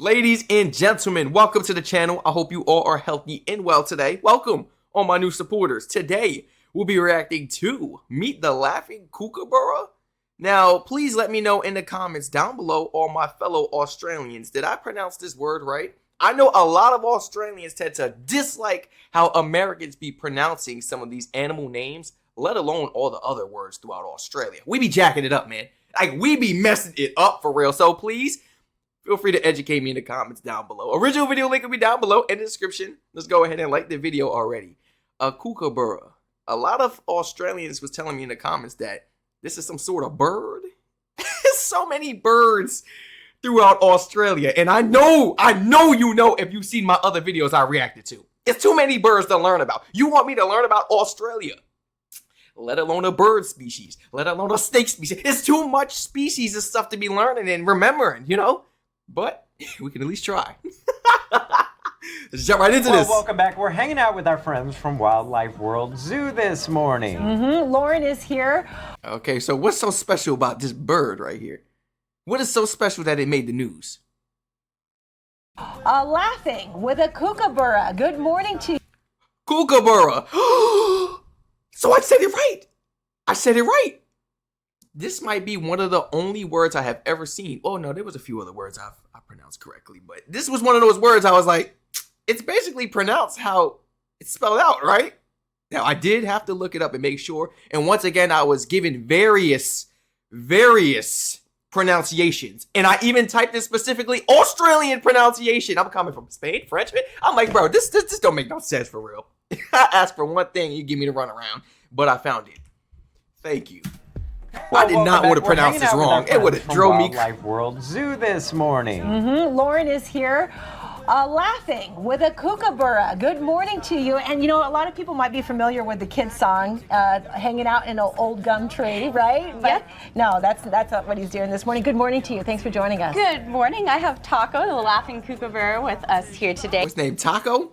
Ladies and gentlemen, welcome to the channel. I hope you all are healthy and well today. Welcome, all my new supporters. Today, we'll be reacting to Meet the Laughing Kookaburra. Now, please let me know in the comments down below, all my fellow Australians, did I pronounce this word right? I know a lot of Australians tend to dislike how Americans be pronouncing some of these animal names, let alone all the other words throughout Australia. We be jacking it up, man. Like, we be messing it up for real. So please, feel free to educate me in the comments down below. Original video link will be down below in the description. Let's go ahead and like the video already. A kookaburra. A lot of Australians was telling me in the comments that this is some sort of bird. So many birds throughout Australia. And I know you know if you've seen my other videos I reacted to. It's too many birds to learn about. You want me to learn about Australia, let alone a bird species, let alone a snake species. It's too much species of stuff to be learning and remembering, you know? But we can at least try. Let's jump right into this. Welcome back. We're hanging out with our friends from Wildlife World Zoo this morning. Lauren is here. Okay, so what's so special about this bird right here? What is so special that it made the news? Laughing with a kookaburra. Good morning to you. Kookaburra. So I said it right. I said it right. This might be one of the only words I have ever seen. Oh no, there was a few other words I pronounced correctly, but this was one of those words I was like, it's basically pronounced how it's spelled out, right? Now I did have to look it up and make sure. And once again, I was given various pronunciations. And I even typed in specifically Australian pronunciation. I'm coming from Spain, French. I'm like, bro, this don't make no sense for real. I asked for one thing, you give me the runaround, but I found it. Thank you. I did not want to pronounce this wrong. It would have drove me. Wildlife World Zoo this morning. Lauren is here. Laughing with a kookaburra. Good morning to you. And you know, a lot of people might be familiar with the kids' song, hanging out in an old gum tree, right? But no, that's not what he's doing this morning. Good morning to you. Thanks for joining us. Good morning. I have Taco, the Laughing Kookaburra, with us here today. What's his name? Taco?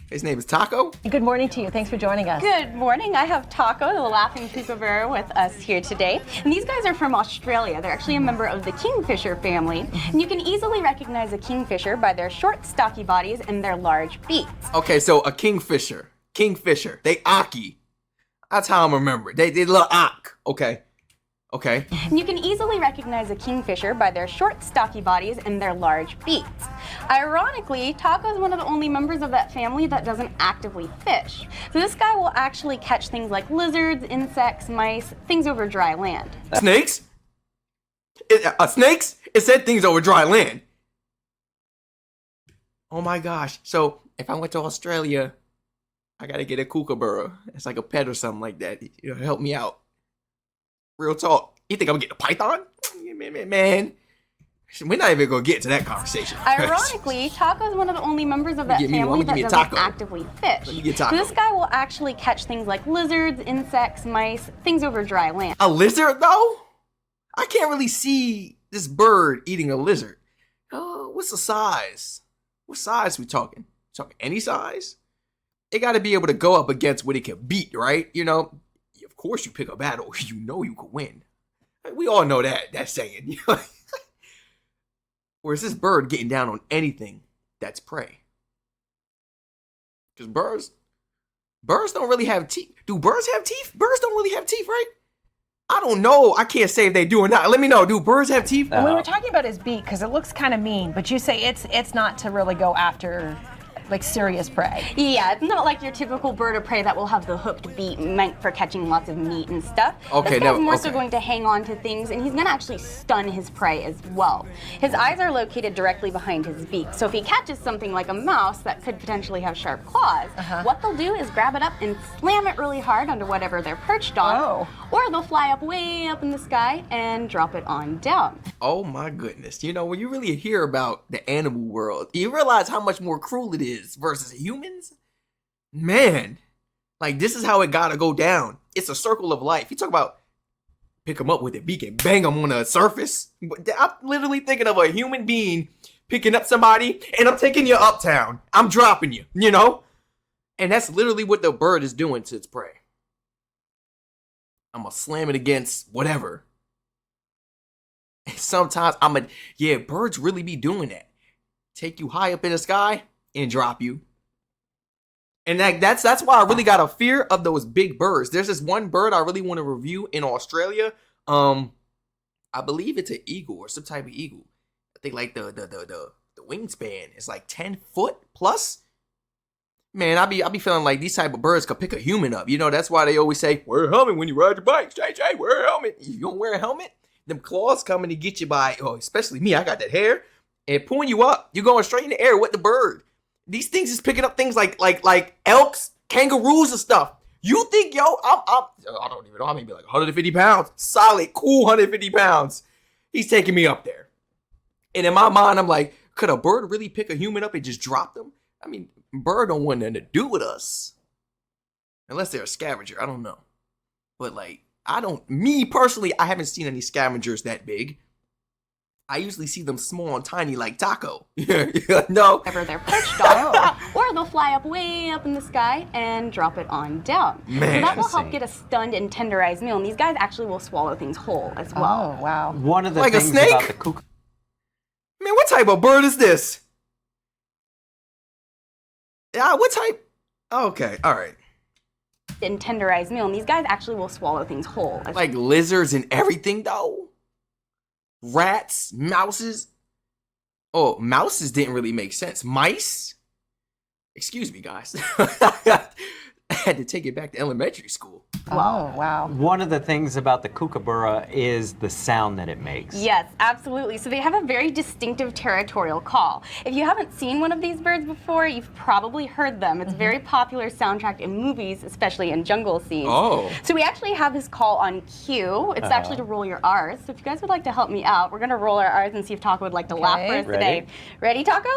His name is Taco? Good morning to you. Thanks for joining us. Good morning. I have Taco, the Laughing Kookaburra, with us here today. And these guys are from Australia. They're actually a member of the kingfisher family. And you can easily recognize a kingfisher by their short, stocky bodies and their large beaks. Okay, so a kingfisher. Kingfisher. They aki. That's how I'm remembering. They little ak. Okay. Okay. And you can easily recognize a kingfisher by their short, stocky bodies and their large beaks. Ironically, Taco is one of the only members of that family that doesn't actively fish. So this guy will actually catch things like lizards, insects, mice, things over dry land. Snakes? Snakes? It said things over dry land. Oh my gosh. So if I went to Australia, I gotta get a kookaburra. It's like a pet or something like that. You know, help me out. Real talk. You think I'm gonna get a python? Man, we're not even gonna get to that conversation. Ironically, Taco is one of the only members of that family that doesn't actively fish. Let me get Taco. So this guy will actually catch things like lizards, insects, mice, things over dry land. A lizard though? I can't really see this bird eating a lizard. Oh, what's the size? What size we talking? Talking any size? It gotta be able to go up against what it can beat, right? You know? Of course you pick a battle, you know you could win. We all know that saying. Or is this bird getting down on anything that's prey? Because birds don't really have teeth. Do birds have teeth? Birds don't really have teeth, right? I don't know. I can't say if they do or not. Let me know. Do birds have teeth? We were talking about his beak because it looks kind of mean, but you say it's not to really go after like serious prey. Yeah, it's not like your typical bird of prey that will have the hooked beak meant for catching lots of meat and stuff. Okay, this guy's more so going to hang on to things, and he's going to actually stun his prey as well. His eyes are located directly behind his beak, so if he catches something like a mouse that could potentially have sharp claws, what they'll do is grab it up and slam it really hard onto whatever they're perched on, or they'll fly up way up in the sky and drop it on down. Oh my goodness. You know, when you really hear about the animal world, you realize how much more cruel it is versus humans. Man, like this is how it gotta go down. It's a circle of life. You talk about pick them up with a beak and bang them on the surface. I'm literally thinking of a human being picking up somebody and I'm taking you uptown. I'm dropping you, you know? And that's literally what the bird is doing to its prey. I'm gonna slam it against whatever. And sometimes birds really be doing that. take you high up in the sky and drop you. And that's why I really got a fear of those big birds. There's this one bird I really want to review in Australia. I believe it's an eagle or some type of eagle. I think like the wingspan is like 10 foot plus. Man, I be feeling like these type of birds could pick a human up. You know, that's why they always say, wear a helmet when you ride your bike. Jay, wear a helmet. If you don't wear a helmet, them claws coming to get you by, especially me, I got that hair, and pulling you up. You're going straight in the air with the bird. These things is picking up things like elks, kangaroos and stuff. You think, I don't even know, I may be like 150 pounds. Solid, cool 150 pounds. He's taking me up there. And in my mind, I'm like, could a bird really pick a human up and just drop them? I mean, bird don't want nothing to do with us. Unless they're a scavenger, I don't know. But like, me personally, I haven't seen any scavengers that big. I usually see them small and tiny like Taco. No. Wherever they're perched on, or they'll fly up way up in the sky and drop it on down. Man. So that will help get a stunned and tenderized meal, and these guys actually will swallow things whole as well. Oh, wow. One of the Like a things snake? about the kookaburra. Man, what type of bird is this? Yeah, what type? Okay, all right. And tenderized meal, and these guys actually will swallow things whole. Like lizards and everything, though. Rats, mouses. Oh, mouses didn't really make sense. Mice? Excuse me, guys. I had to take it back to elementary school. Oh, wow. One of the things about the kookaburra is the sound that it makes. Yes, absolutely. So they have a very distinctive territorial call. If you haven't seen one of these birds before, you've probably heard them. It's a very popular soundtrack in movies, especially in jungle scenes. Oh. So we actually have this call on cue. It's actually to roll your R's. So if you guys would like to help me out, we're going to roll our R's and see if Taco would like to laugh for us today. Ready, Taco?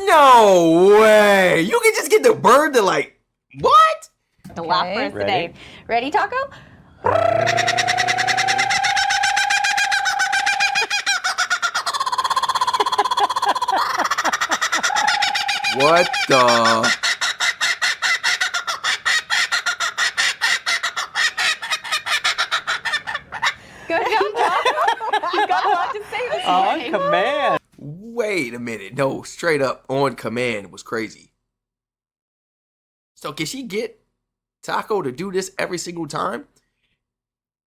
No way! You can just get the bird to like, what? To laugh for us today. Ready, Taco? What the? Good job, Taco. You've got a lot to say this morning. On command. Wait a minute. No, straight up on command was crazy. So can she get Taco to do this every single time?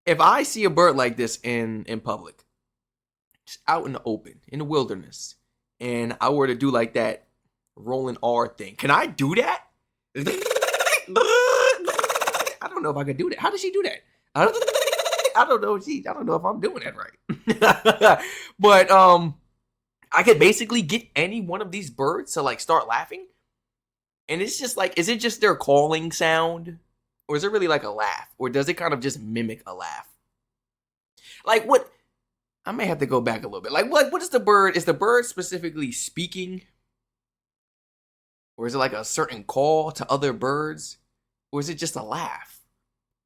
If I see a bird like this in public, just out in the open, in the wilderness, and I were to do like that rolling R thing, can I do that? I don't know if I could do that. How does she do that? I don't know. I don't know if I'm doing that right. But I could basically get any one of these birds to like start laughing. And it's just like, is it just their calling sound? Or is it really like a laugh? Or does it kind of just mimic a laugh? Like what? I may have to go back a little bit. Like what is the bird? Is the bird specifically speaking? Or is it like a certain call to other birds? Or is it just a laugh?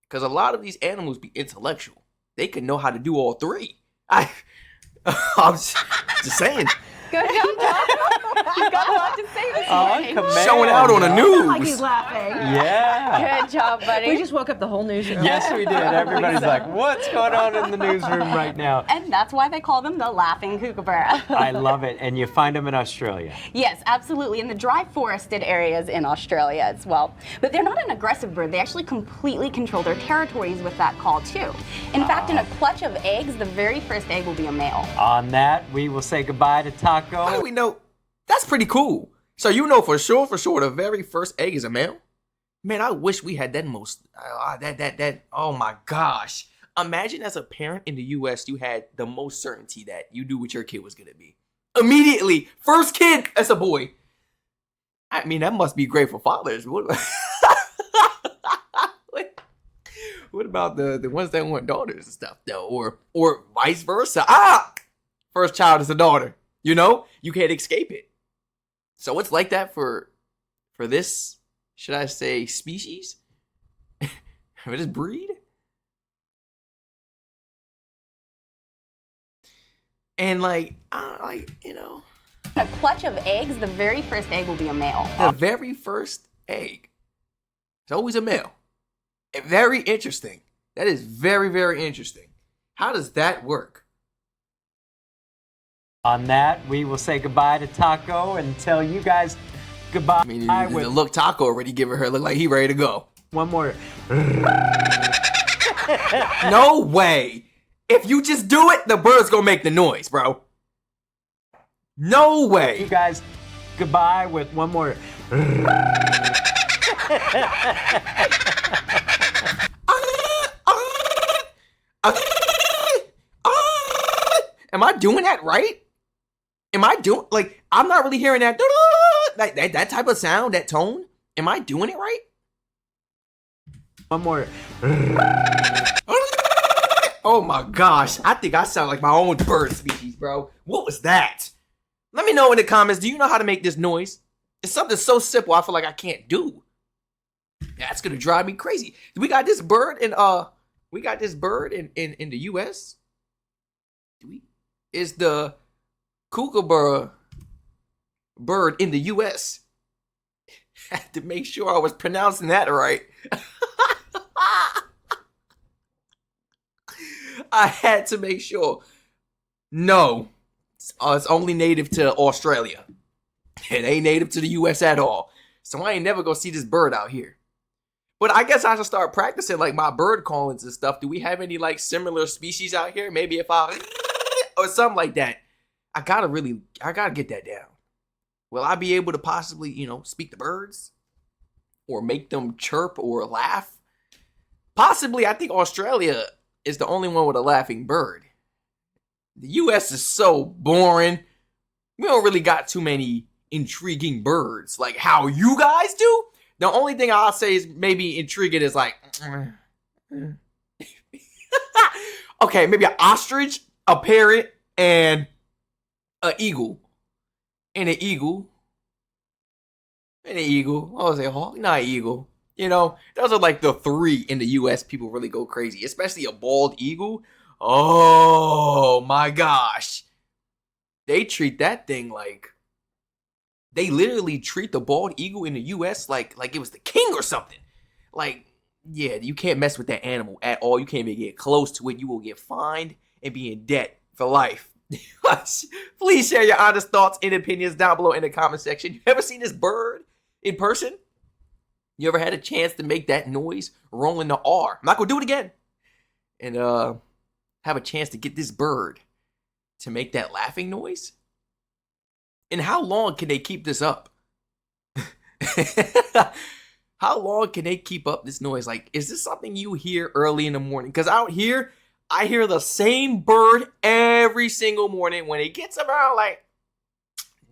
Because a lot of these animals be intellectual. They could know how to do all three. I'm just saying. Good job, Taco. You've got a lot to say this morning. Command. Showing out on the news. Like he's laughing. Yeah. Good job, buddy. We just woke up the whole newsroom. Yes, we did. Everybody's like, what's going on in the newsroom right now? And that's why they call them the Laughing Kookaburra. I love it. And you find them in Australia. Yes, absolutely. In the dry forested areas in Australia as well. But they're not an aggressive bird. They actually completely control their territories with that call, too. In fact, in a clutch of eggs, the very first egg will be a male. On that, we will say goodbye to Taco. How do we know? That's pretty cool. So you know for sure, the very first egg is a male? Man, I wish we had that oh my gosh. Imagine as a parent in the US, you had the most certainty that you knew what your kid was going to be. Immediately, first kid, that's a boy. I mean, that must be great for fathers. What about the ones that want daughters and stuff, though? Or vice versa. First child is a daughter. You know, you can't escape it. So it's like that for this, should I say, species? For this breed? And you know. In a clutch of eggs, the very first egg will be a male. The very first egg is always a male. Very interesting. That is very, very interesting. How does that work? On that, we will say goodbye to Taco and tell you guys goodbye. I mean, the look Taco already giving her look like he ready to go. One more. No way. If you just do it, the bird's gonna make the noise, bro. No You way. guys goodbye with one more. Am I doing that right? Am I doing, like, I'm not really hearing that that type of sound, that tone. Am I doing it right? One more. Oh my gosh, I think I sound like my own bird species, bro. What was that? Let me know in the comments, do you know how to make this noise? It's something so simple I feel like I can't do. That's gonna drive me crazy. We got this bird in the US. Is the kookaburra bird in the US? Had to make sure I was pronouncing that right. I had to make sure. No, it's only native to Australia. It ain't native to the US at all. So I ain't never gonna see this bird out here. But I guess I should start practicing like my bird callings and stuff. Do we have any like similar species out here? Maybe if I or something like that. I gotta get that down. Will I be able to possibly, speak to birds? Or make them chirp or laugh? Possibly. I think Australia is the only one with a laughing bird. The US is so boring. We don't really got too many intriguing birds like how you guys do. The only thing I'll say is maybe intriguing is like, okay, maybe an ostrich, a parrot, and an eagle. And an eagle. And an eagle. I was a hawk, not an eagle. Those are like the three in the US people really go crazy. Especially a bald eagle. Oh my gosh. They treat that thing like, they literally treat the bald eagle in the US like it was the king or something. Like, yeah, you can't mess with that animal at all. You can't even get close to it. You will get fined and be in debt for life. Please share your honest thoughts and opinions down below in the comment section. You ever seen this bird in person? You ever had a chance to make that noise rolling the R? I'm not gonna do it again. And have a chance to get this bird to make that laughing noise? And how long can they keep this up? How long can they keep up this noise? Like, is this something you hear early in the morning? Because out here, I hear the same bird every single morning. When it gets around like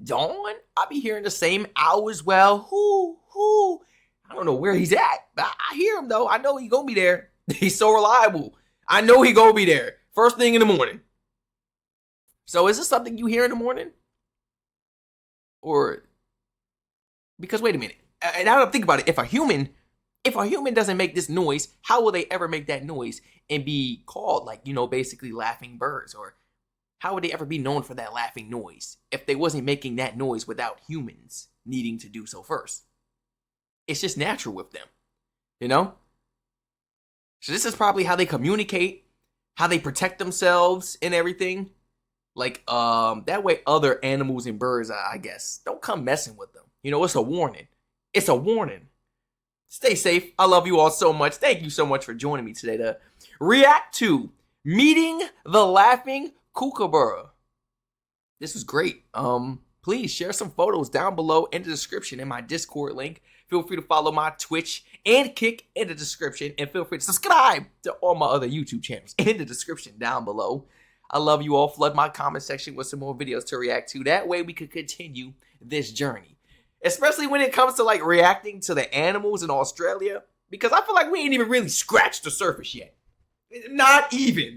dawn, I be hearing the same owl as well. Who? I don't know where he's at, but I hear him though. I know he gonna be there. He's so reliable. I know he gonna be there first thing in the morning. So is this something you hear in the morning? Or, because wait a minute, and I don't think about it. If a human doesn't make this noise, how will they ever make that noise and be called like, basically laughing birds? Or how would they ever be known for that laughing noise if they wasn't making that noise without humans needing to do so first? It's just natural with them, So this is probably how they communicate, how they protect themselves and everything. Like, that way other animals and birds, I guess, don't come messing with them. It's a warning. It's a warning. Stay safe. I love you all so much. Thank you so much for joining me today to react to Meeting the Laughing Kookaburra. This was great. Please share some photos down below in the description in my Discord link. Feel free to follow my Twitch and Kick in the description. And feel free to subscribe to all my other YouTube channels in the description down below. I love you all. Flood my comment section with some more videos to react to. That way we could continue this journey. Especially when it comes to like reacting to the animals in Australia. Because I feel like we ain't even really scratched the surface yet. Not even.